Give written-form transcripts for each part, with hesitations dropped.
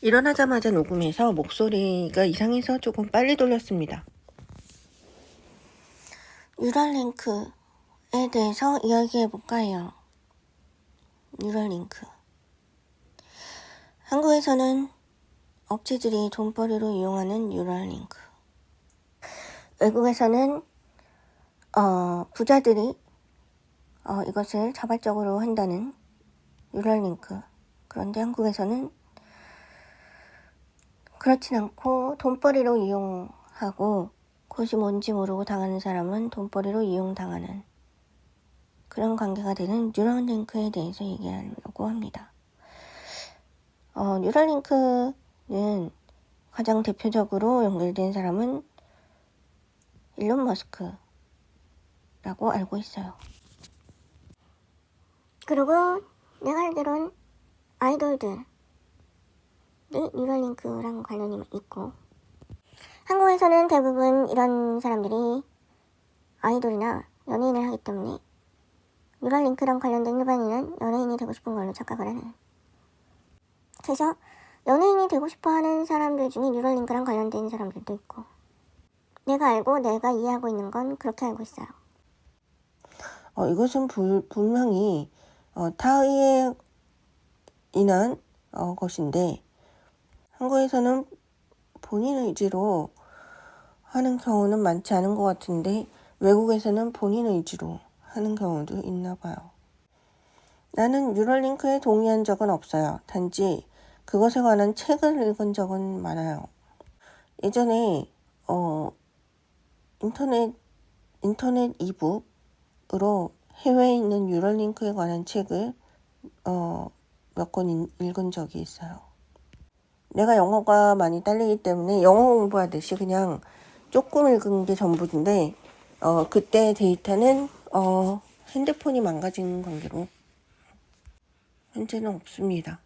일어나자마자 녹음해서 목소리가 이상해서 조금 빨리 돌렸습니다. 뉴럴링크에 대해서 이야기해볼까요? 뉴럴링크. 한국에서는 업체들이 돈벌이로 이용하는 뉴럴링크. 외국에서는 부자들이 이것을 자발적으로 한다는 뉴럴링크. 그런데 한국에서는 그렇진 않고 돈벌이로 이용하고 그것이 뭔지 모르고 당하는 사람은 돈벌이로 이용당하는 그런 관계가 되는 뉴럴링크에 대해서 얘기하려고 합니다. 뉴럴링크는 가장 대표적으로 연결된 사람은 일론 머스크라고 알고 있어요. 그리고 내가 알기론 아이돌들이 뉴럴링크랑 관련이 있고, 한국에서는 대부분 이런 사람들이 아이돌이나 연예인을 하기 때문에 뉴럴링크랑 관련된 일반인은 연예인이 되고 싶은 걸로 착각을 하는. 그래서 연예인이 되고 싶어 하는 사람들 중에 뉴럴링크랑 관련된 사람들도 있고, 내가 알고 내가 이해하고 있는 건 그렇게 알고 있어요. 이것은 분명히 타의에 인한 것인데, 한국에서는 본인 의지로 하는 경우는 많지 않은 것 같은데 외국에서는 본인 의지로 하는 경우도 있나 봐요. 나는 뉴럴링크에 동의한 적은 없어요. 단지 그것에 관한 책을 읽은 적은 많아요. 예전에 인터넷 이북으로 해외에 있는 뉴럴링크에 관한 책을 몇 권 읽은 적이 있어요. 내가 영어가 많이 딸리기 때문에 영어 공부하듯이 그냥 조금 읽은 게 전부인데 그때 데이터는 핸드폰이 망가진 관계로 현재는 없습니다.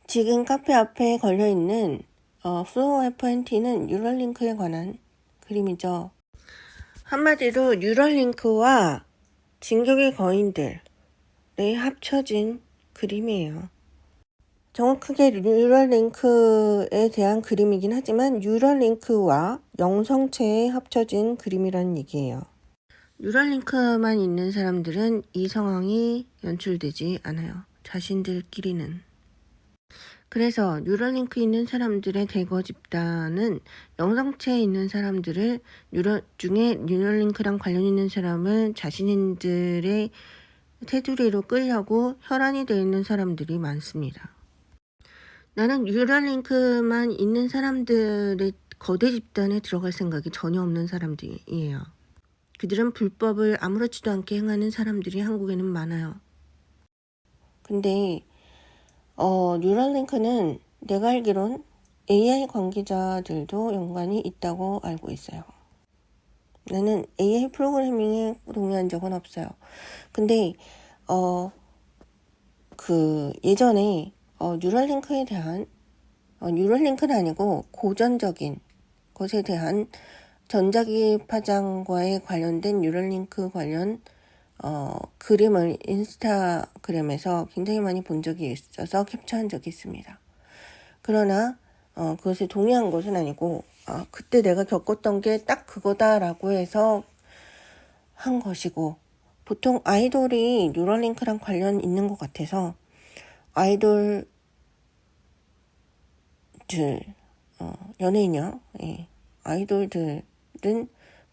지금 카페 앞에 걸려있는 플로어 F&T는 뉴럴링크에 관한 그림이죠. 한마디로 뉴럴링크와 진격의 거인들의 합쳐진 그림이에요. 정확하게 뉴럴링크에 대한 그림이긴 하지만 뉴럴링크와 영성체에 합쳐진 그림이라는 얘기예요. 뉴럴링크만 있는 사람들은 이 상황이 연출되지 않아요. 자신들끼리는. 그래서 뉴럴링크 있는 사람들의 대거 집단은 영성체에 있는 사람들을 중에 뉴럴링크랑 관련 있는 사람을 자신들의 테두리로 끌려고 혈안이 되어 있는 사람들이 많습니다. 나는 뉴럴링크만 있는 사람들의 거대 집단에 들어갈 생각이 전혀 없는 사람들이에요. 그들은 불법을 아무렇지도 않게 행하는 사람들이 한국에는 많아요. 근데 뉴럴링크는 내가 알기론 AI 관계자들도 연관이 있다고 알고 있어요. 나는 AI 프로그래밍에 동의한 적은 없어요. 근데 예전에 뉴럴링크에 대한 뉴럴링크는 아니고 고전적인 것에 대한 전자기 파장과의 관련된 뉴럴링크 관련 그림을 인스타그램에서 굉장히 많이 본 적이 있어서 캡처한 적이 있습니다. 그러나 그것에 동의한 것은 아니고 그때 내가 겪었던 게 딱 그거다라고 해서 한 것이고, 보통 아이돌이 뉴럴링크랑 관련 있는 것 같아서 아이돌들 연예인이요. 예. 아이돌들은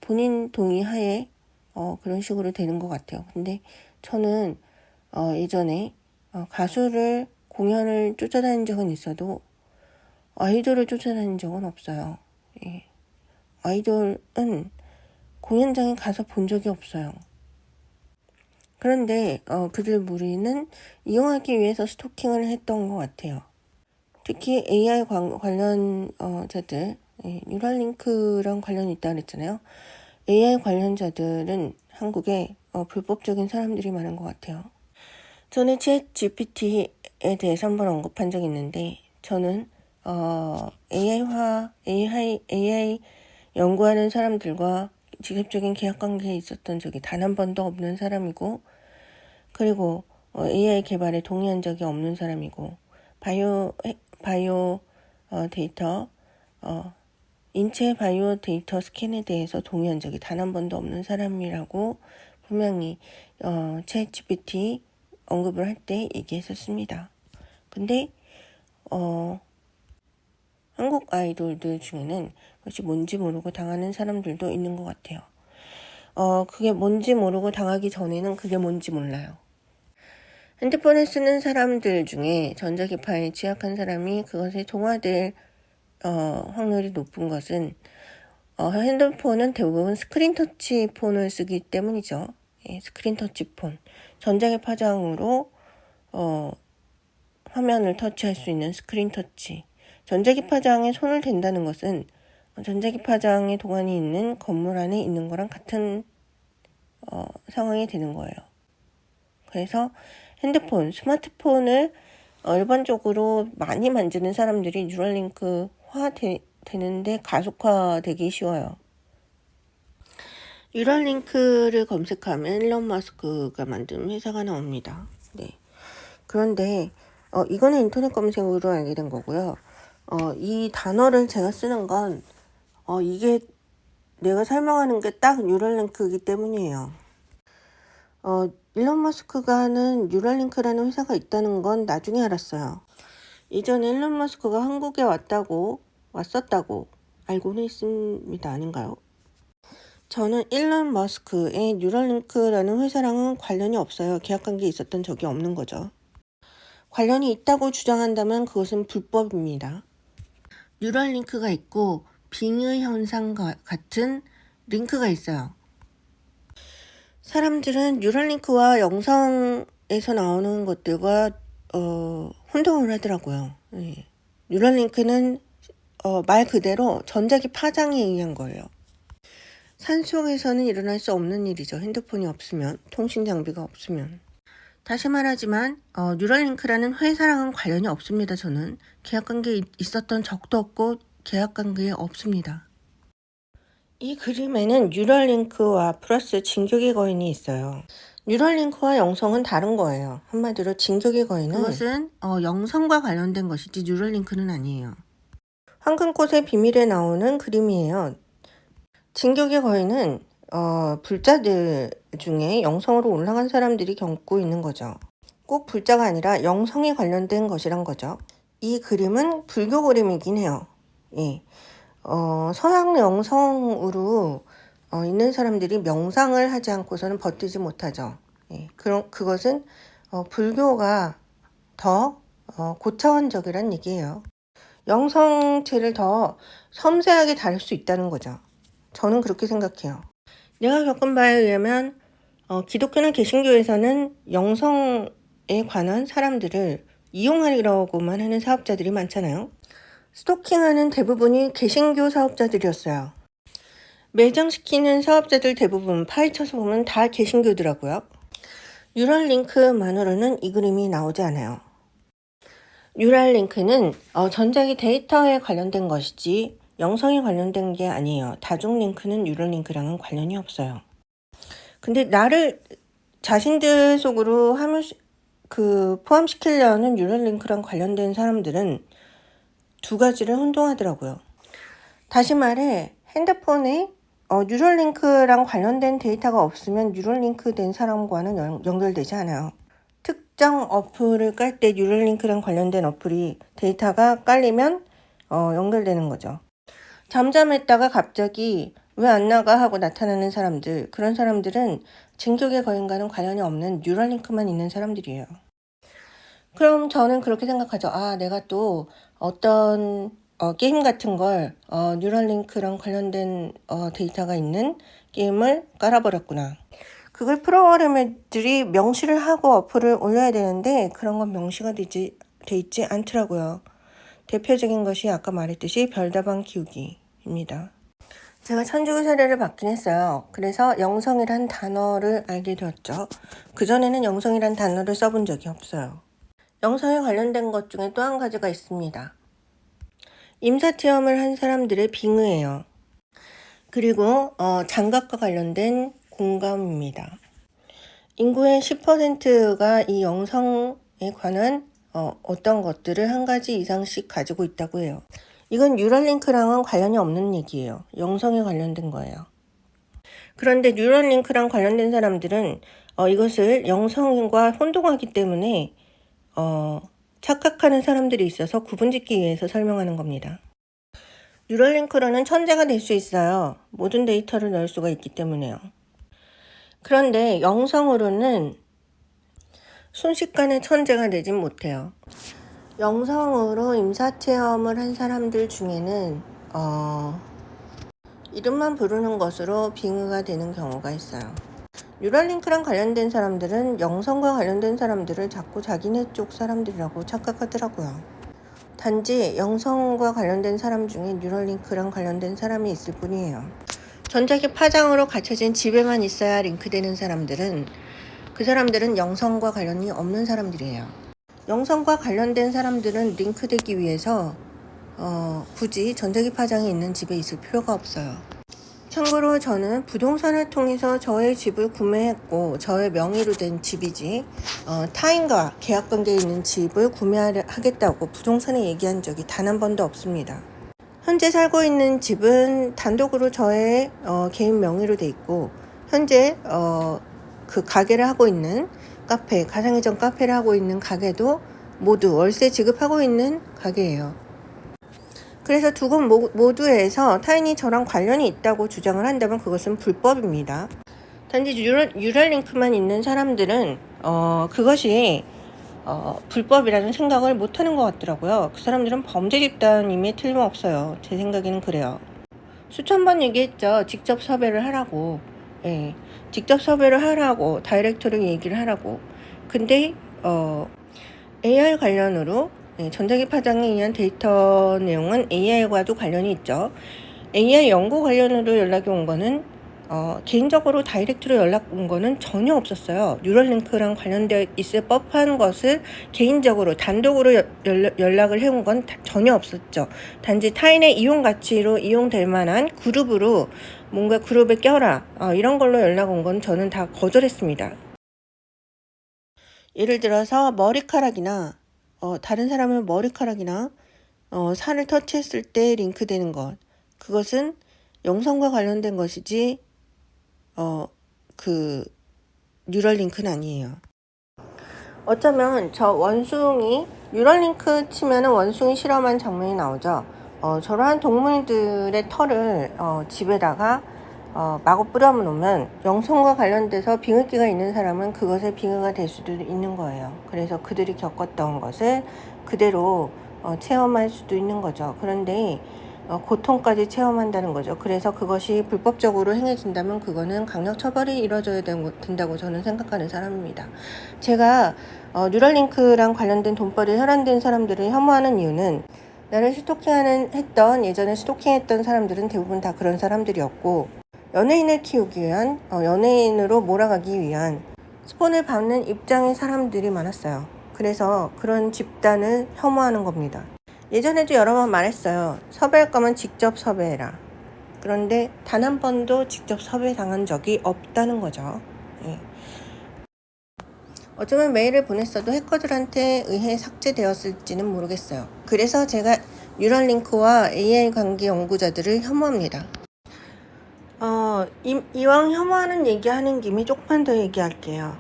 본인 동의하에 그런 식으로 되는 것 같아요. 근데 저는 예전에 가수를 공연을 쫓아다닌 적은 있어도 아이돌을 쫓아다닌 적은 없어요. 예. 아이돌은 공연장에 가서 본 적이 없어요. 그런데 그들 무리는 이용하기 위해서 스토킹을 했던 것 같아요. 특히 AI 관련자들, 뉴럴링크랑 관련이 있다고 그랬잖아요. AI 관련자들은 한국에 불법적인 사람들이 많은 것 같아요. 전에 챗 GPT에 대해서 한번 언급한 적이 있는데, 저는 AI 연구하는 사람들과 직접적인 계약관계에 있었던 적이 단 한 번도 없는 사람이고, 그리고 AI 개발에 동의한 적이 없는 사람이고, 바이오 데이터, 인체 바이오 데이터 스캔에 대해서 동의한 적이 단 한 번도 없는 사람이라고 분명히 챗GPT 언급을 할 때 얘기했었습니다. 근데 한국 아이돌들 중에는 그것이 뭔지 모르고 당하는 사람들도 있는 것 같아요. 그게 뭔지 모르고 당하기 전에는 그게 뭔지 몰라요. 핸드폰을 쓰는 사람들 중에 전자기파에 취약한 사람이 그것에 동화될 확률이 높은 것은 핸드폰은 대부분 스크린 터치 폰을 쓰기 때문이죠. 예, 스크린 터치 폰. 전자기파장으로 화면을 터치할 수 있는 스크린 터치. 전자기파장에 손을 댄다는 것은 전자기파장에 동안이 있는 건물 안에 있는 거랑 같은 상황이 되는 거예요. 그래서 핸드폰, 스마트폰을 일반적으로 많이 만지는 사람들이 뉴럴링크화 되는데 가속화되기 쉬워요. 뉴럴링크를 검색하면 일론 머스크가 만든 회사가 나옵니다. 네. 그런데 이거는 인터넷 검색으로 알게 된 거고요. 이 단어를 제가 쓰는 건 이게 내가 설명하는 게 딱 뉴럴링크이기 때문이에요. 일론 머스크가 하는 뉴럴링크라는 회사가 있다는 건 나중에 알았어요. 이전에 일론 머스크가 한국에 왔었다고 알고는 있습니다. 아닌가요? 저는 일론 머스크의 뉴럴링크라는 회사랑은 관련이 없어요. 계약관계에 있었던 적이 없는 거죠. 관련이 있다고 주장한다면 그것은 불법입니다. 뉴럴링크가 있고 빙의 현상 같은 링크가 있어요. 사람들은 뉴럴링크와 영상에서 나오는 것들과 혼동을 하더라고요. 네. 뉴럴링크는 말 그대로 전자기 파장에 의한 거예요. 산속에서는 일어날 수 없는 일이죠. 핸드폰이 없으면, 통신 장비가 없으면. 다시 말하지만 뉴럴링크라는 회사랑은 관련이 없습니다. 저는 계약관계에 있었던 적도 없고 계약관계에 없습니다. 이 그림에는 뉴럴링크와 플러스 진격의 거인이 있어요. 뉴럴링크와 영성은 다른 거예요. 한마디로 진격의 거인은 그것은 영성과 관련된 것이지 뉴럴링크는 아니에요. 황금꽃의 비밀에 나오는 그림이에요. 진격의 거인은 불자들 중에 영성으로 올라간 사람들이 겪고 있는 거죠. 꼭 불자가 아니라 영성에 관련된 것이란 거죠. 이 그림은 불교 그림이긴 해요. 예. 서양 영성으로 있는 사람들이 명상을 하지 않고서는 버티지 못하죠. 예. 그것은 불교가 더 고차원적이란 얘기예요. 영성체를 더 섬세하게 다룰 수 있다는 거죠. 저는 그렇게 생각해요. 내가 겪은 바에 의하면 기독교나 개신교에서는 영성에 관한 사람들을 이용하려고만 하는 사업자들이 많잖아요. 스토킹하는 대부분이 개신교 사업자들이었어요. 매장시키는 사업자들 대부분 파헤쳐서 보면 다 개신교더라고요. 뉴럴링크만으로는 이 그림이 나오지 않아요. 뉴럴링크는 전자기 데이터에 관련된 것이지 영성에 관련된 게 아니에요. 다중링크는 뉴럴링크랑은 관련이 없어요. 근데 나를 자신들 속으로 포함시키려는 뉴럴링크랑 관련된 사람들은 두 가지를 혼동하더라고요. 다시 말해 핸드폰에 뉴럴링크랑 관련된 데이터가 없으면 뉴럴링크 된 사람과는 연결되지 않아요. 특정 어플을 깔 때 뉴럴링크랑 관련된 어플이 데이터가 깔리면 연결되는 거죠. 잠잠했다가 갑자기 왜 안 나가 하고 나타나는 사람들, 그런 사람들은 진격의 거인과는 관련이 없는 뉴럴링크만 있는 사람들이에요. 그럼 저는 그렇게 생각하죠. 내가 또 어떤 게임 같은 걸 뉴럴링크랑 관련된 데이터가 있는 게임을 깔아버렸구나. 그걸 프로그래머들이 명시를 하고 어플을 올려야 되는데 그런 건 명시가 돼 있지 않더라고요. 대표적인 것이 아까 말했듯이 별다방 키우기입니다. 제가 천주교 사례를 받긴 했어요. 그래서 영성이란 단어를 알게 되었죠. 그전에는 영성이란 단어를 써본 적이 없어요. 영성에 관련된 것 중에 또 한 가지가 있습니다. 임사체험을 한 사람들의 빙의예요. 그리고 장각과 관련된 공감입니다. 인구의 10%가 이 영성에 관한 어떤 것들을 한 가지 이상씩 가지고 있다고 해요. 이건 뉴럴링크랑은 관련이 없는 얘기예요. 영성에 관련된 거예요. 그런데 뉴럴링크랑 관련된 사람들은 이것을 영성과 혼동하기 때문에 착각하는 사람들이 있어서 구분짓기 위해서 설명하는 겁니다. 뉴럴링크로는 천재가 될 수 있어요. 모든 데이터를 넣을 수가 있기 때문에요. 그런데 영성으로는 순식간에 천재가 되진 못해요. 영성으로 임사체험을 한 사람들 중에는 이름만 부르는 것으로 빙의가 되는 경우가 있어요. 뉴럴링크랑 관련된 사람들은 영성과 관련된 사람들을 자꾸 자기네 쪽 사람들이라고 착각하더라고요. 단지 영성과 관련된 사람 중에 뉴럴링크랑 관련된 사람이 있을 뿐이에요. 전자기 파장으로 갇혀진 집에만 있어야 링크되는 사람들은 그 사람들은 영성과 관련이 없는 사람들이에요. 영성과 관련된 사람들은 링크되기 위해서 굳이 전자기 파장이 있는 집에 있을 필요가 없어요. 참고로 저는 부동산을 통해서 저의 집을 구매했고 저의 명의로 된 집이지 타인과 계약관계에 있는 집을 구매하겠다고 부동산에 얘기한 적이 단 한 번도 없습니다. 현재 살고 있는 집은 단독으로 저의 개인 명의로 돼 있고 현재 그 가게를 하고 있는 카페, 가상회전 카페를 하고 있는 가게도 모두 월세 지급하고 있는 가게예요. 그래서 두 곳 모두에서 타인이 저랑 관련이 있다고 주장을 한다면 그것은 불법입니다. 단지 뉴럴링크만 있는 사람들은 그것이 불법이라는 생각을 못하는 것 같더라고요. 그 사람들은 범죄 집단임에 틀림없어요. 제 생각에는 그래요. 수천 번 얘기했죠. 직접 섭외를 하라고. 예, 직접 섭외를 하라고 다이렉트로 얘기를 하라고. 근데 AR 관련으로 전자기 파장에 의한 데이터 내용은 AI와도 관련이 있죠. AI 연구 관련으로 연락이 온 거는 개인적으로 다이렉트로 연락 온 거는 전혀 없었어요. 뉴럴링크랑 관련되어 있을 법한 것을 개인적으로 단독으로 연락을 해온 건 전혀 없었죠. 단지 타인의 이용 가치로 이용될 만한 그룹으로 뭔가 그룹에 껴라 이런 걸로 연락 온 건 저는 다 거절했습니다. 예를 들어서 머리카락이나 다른 사람의 머리카락이나 살을 터치했을 때 링크되는 것, 그것은 영성과 관련된 것이지 그 뉴럴링크는 아니에요. 어쩌면 저 원숭이 뉴럴링크 치면은 원숭이 실험한 장면이 나오죠. 저러한 동물들의 털을 집에다가 마구 뿌려놓으면 영성과 관련돼서 빙의기가 있는 사람은 그것에 빙의가 될 수도 있는 거예요. 그래서 그들이 겪었던 것을 그대로 체험할 수도 있는 거죠. 그런데 고통까지 체험한다는 거죠. 그래서 그것이 불법적으로 행해진다면 그거는 강력 처벌이 이루어져야 된다고 저는 생각하는 사람입니다. 제가 뉴럴링크랑 관련된 돈벌이에 혈안된 사람들을 혐오하는 이유는 나를 예전에 스토킹했던 사람들은 대부분 다 그런 사람들이었고 연예인을 키우기 위한 연예인으로 몰아가기 위한 스폰을 받는 입장의 사람들이 많았어요. 그래서 그런 집단을 혐오하는 겁니다. 예전에도 여러 번 말했어요. 섭외할 거면 직접 섭외해라. 그런데 단 한 번도 직접 섭외당한 적이 없다는 거죠. 예. 어쩌면 메일을 보냈어도 해커들한테 의해 삭제되었을지는 모르겠어요. 그래서 제가 뉴럴링크와 AI 관계 연구자들을 혐오합니다. 이왕 혐오하는 얘기하는 김에 조금만 더 얘기할게요.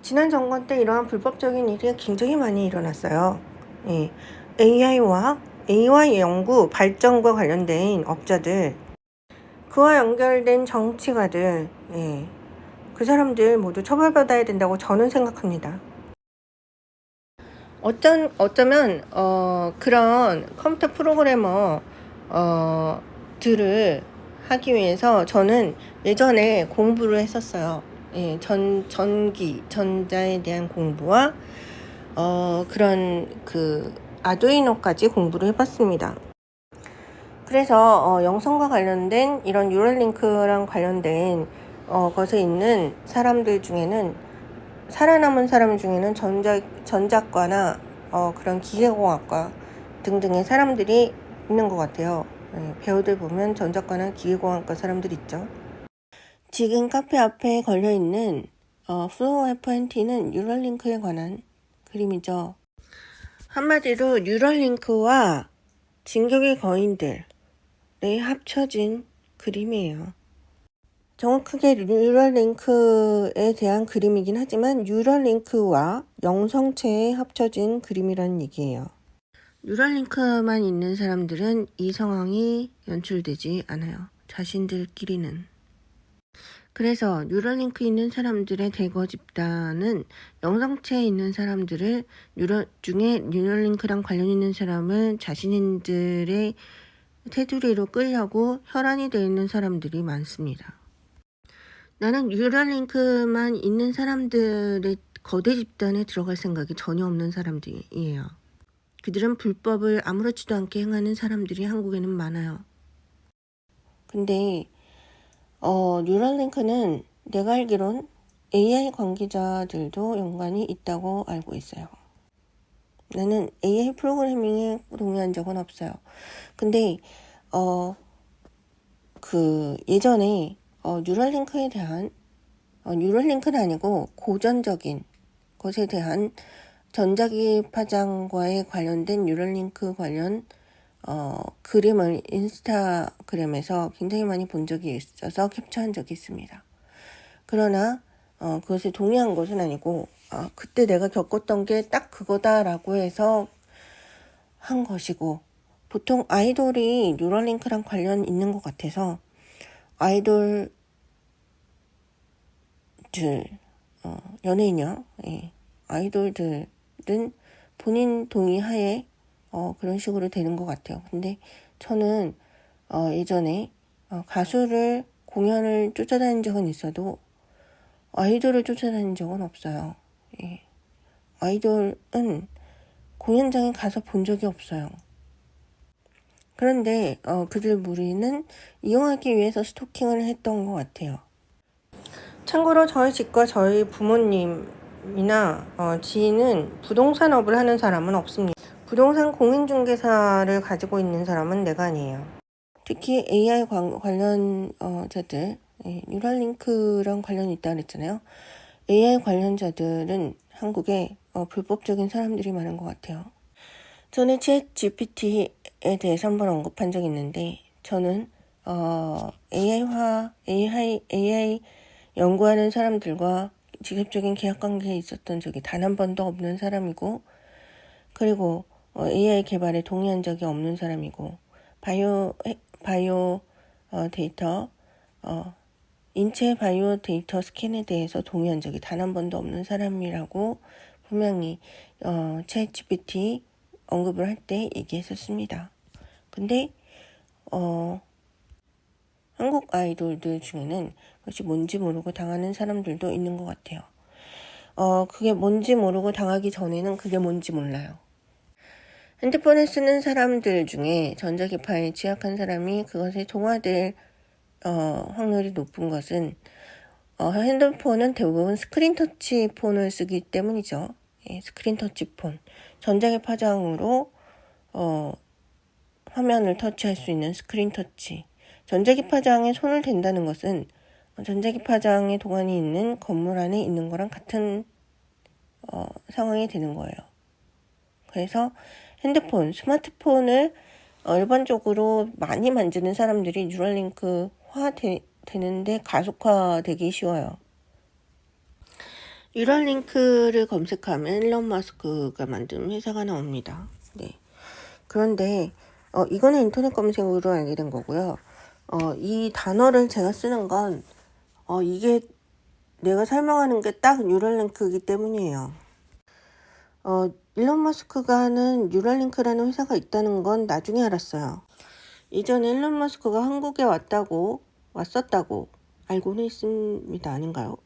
지난 정권 때 이러한 불법적인 일이 굉장히 많이 일어났어요. 예. AI 연구 발전과 관련된 업자들, 그와 연결된 정치가들, 예. 그 사람들 모두 처벌받아야 된다고 저는 생각합니다. 어쩌면 그런 컴퓨터 프로그래머 들을 하기 위해서 저는 예전에 공부를 했었어요. 예, 전자에 대한 공부와 그런 아두이노까지 공부를 해봤습니다. 그래서 영성과 관련된 이런 뉴럴링크랑 관련된 것에 있는 사람들 중에는 살아남은 사람 중에는 전자과나 그런 기계공학과 등등의 사람들이 있는 것 같아요. 배우들 보면 전자과나 기계공학과 사람들 있죠. 지금 카페 앞에 걸려있는 플로어 F&T는 뉴럴링크에 관한 그림이죠. 한마디로 뉴럴링크와 진격의 거인들의 합쳐진 그림이에요. 정확하게 뉴럴링크에 대한 그림이긴 하지만 뉴럴링크와 영성체의 합쳐진 그림이라는 얘기예요. 뉴럴링크만 있는 사람들은 이 상황이 연출되지 않아요. 자신들끼리는. 그래서 뉴럴링크 있는 사람들의 대거 집단은 영성체에 있는 사람들을 중에 뉴럴링크랑 관련 있는 사람을 자신들의 테두리로 끌려고 혈안이 되어 있는 사람들이 많습니다. 나는 뉴럴링크만 있는 사람들의 거대 집단에 들어갈 생각이 전혀 없는 사람들이에요. 그들은 불법을 아무렇지도 않게 행하는 사람들이 한국에는 많아요. 근데 뉴럴링크는 내가 알기론 AI 관계자들도 연관이 있다고 알고 있어요. 나는 AI 프로그래밍에 동의한 적은 없어요. 근데 예전에 뉴럴링크에 대한 뉴럴링크는 아니고 고전적인 것에 대한 전자기 파장과의 관련된 뉴럴링크 관련 그림을 인스타그램에서 굉장히 많이 본 적이 있어서 캡처한 적이 있습니다. 그러나 그것에 동의한 것은 아니고 그때 내가 겪었던 게 딱 그거다라고 해서 한 것이고, 보통 아이돌이 뉴럴링크랑 관련 있는 것 같아서 아이돌들 연예인이요. 예. 아이돌들은 본인 동의하에 그런 식으로 되는 것 같아요. 근데 저는 예전에 가수를 공연을 쫓아다닌 적은 있어도 아이돌을 쫓아다닌 적은 없어요. 예. 아이돌은 공연장에 가서 본 적이 없어요. 그런데 그들 무리는 이용하기 위해서 스토킹을 했던 것 같아요. 참고로 저희 집과 저희 부모님이나 지인은 부동산업을 하는 사람은 없습니다. 부동산 공인중개사를 가지고 있는 사람은 내가 아니에요. 특히 AI 관련자들, 뉴럴링크랑 관련이 있다고 그랬잖아요. AI 관련자들은 한국에 불법적인 사람들이 많은 것 같아요. 전에 챗 GPT에 대해서 한번 언급한 적이 있는데, 저는 AI 연구하는 사람들과 직접적인 계약관계에 있었던 적이 단 한 번도 없는 사람이고, 그리고 AI 개발에 동의한 적이 없는 사람이고, 바이오 데이터, 인체 바이오 데이터 스캔에 대해서 동의한 적이 단 한 번도 없는 사람이라고 분명히 챗 GPT 언급을 할 때 얘기했었습니다. 근데 한국 아이돌들 중에는 그것이 뭔지 모르고 당하는 사람들도 있는 것 같아요. 그게 뭔지 모르고 당하기 전에는 그게 뭔지 몰라요. 핸드폰을 쓰는 사람들 중에 전자기파에 취약한 사람이 그것에 동화될 확률이 높은 것은 핸드폰은 대부분 스크린 터치 폰을 쓰기 때문이죠. 예, 스크린 터치 폰. 전자기 파장으로 화면을 터치할 수 있는 스크린 터치. 전자기 파장에 손을 댄다는 것은 전자기 파장에 동안이 있는 건물 안에 있는 거랑 같은 상황이 되는 거예요. 그래서 핸드폰, 스마트폰을 일반적으로 많이 만지는 사람들이 뉴럴링크화 되는데 가속화되기 쉬워요. 뉴럴링크를 검색하면 일론 머스크가 만든 회사가 나옵니다. 네. 그런데 이거는 인터넷 검색으로 알게 된 거고요. 이 단어를 제가 쓰는 건 이게 내가 설명하는 게 딱 뉴럴링크이기 때문이에요. 일론 머스크가 하는 뉴럴링크라는 회사가 있다는 건 나중에 알았어요. 이전에 일론 머스크가 한국에 왔었다고 알고는 있습니다. 아닌가요?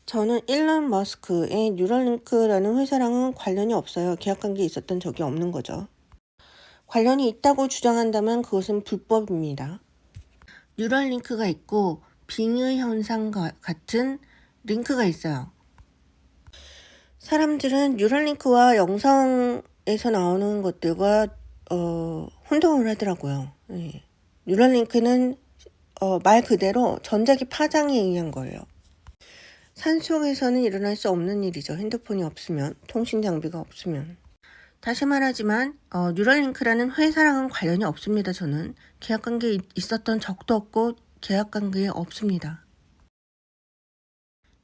저는 일론 머스크의 뉴럴링크라는 회사랑은 관련이 없어요. 계약관계에 있었던 적이 없는 거죠. 관련이 있다고 주장한다면 그것은 불법입니다. 뉴럴링크가 있고 빙의 현상 같은 링크가 있어요. 사람들은 뉴럴링크와 영상에서 나오는 것들과 혼동을 하더라고요. 네. 뉴럴링크는 말 그대로 전자기 파장에 의한 거예요. 산속에서는 일어날 수 없는 일이죠. 핸드폰이 없으면, 통신 장비가 없으면. 다시 말하지만 뉴럴링크라는 회사랑은 관련이 없습니다. 저는 계약관계에 있었던 적도 없고 계약관계에 없습니다.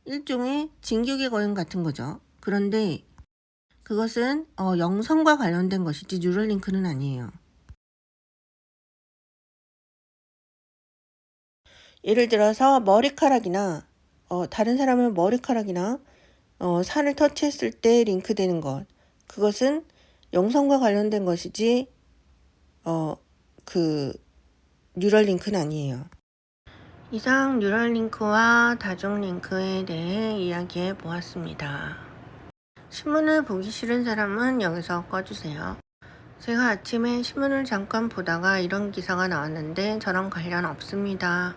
일종의 진격의 거인 같은 거죠. 그런데 그것은 영성과 관련된 것이지 뉴럴링크는 아니에요. 예를 들어서 머리카락이나 다른 사람의 머리카락이나 살을 터치했을 때 링크되는 것, 그것은 영성과 관련된 것이지 그 뉴럴링크는 아니에요. 이상 뉴럴링크와 다중링크에 대해 이야기해 보았습니다. 신문을 보기 싫은 사람은 여기서 꺼주세요. 제가 아침에 신문을 잠깐 보다가 이런 기사가 나왔는데 저랑 관련 없습니다.